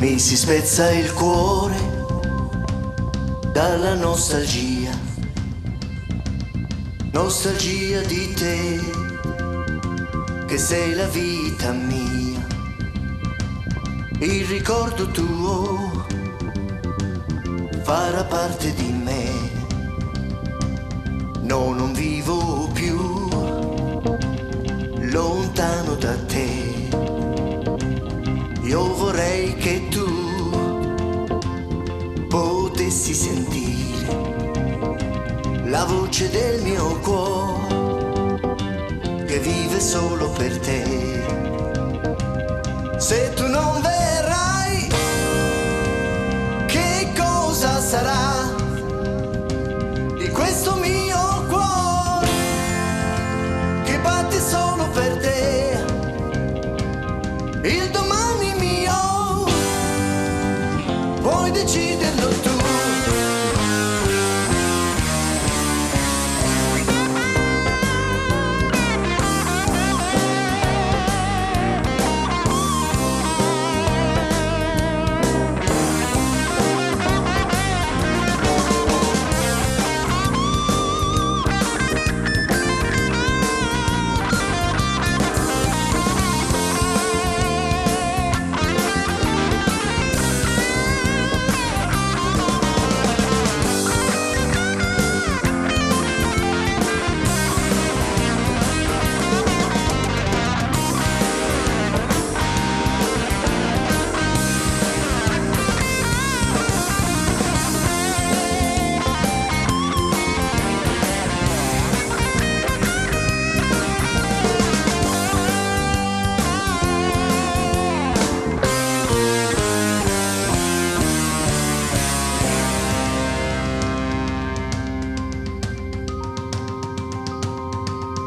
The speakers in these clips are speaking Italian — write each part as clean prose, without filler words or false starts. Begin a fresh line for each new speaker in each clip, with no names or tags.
Mi si spezza il cuore dalla nostalgia, nostalgia di te, che sei la vita mia, il ricordo tuo farà parte di me. No, non vivo più lontano da te. Io vorrei che tu potessi sentire la voce del mio cuore che vive solo per te. Se tu non verrai, che cosa sarà di questo mio cuore che batte solo per te? Il domani mio puoi deciderlo tu.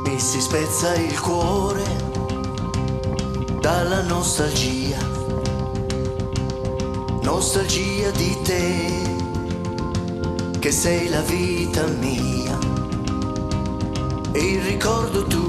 Mi si spezza il cuore dalla nostalgia, nostalgia di te, che sei la vita mia, e il ricordo tuo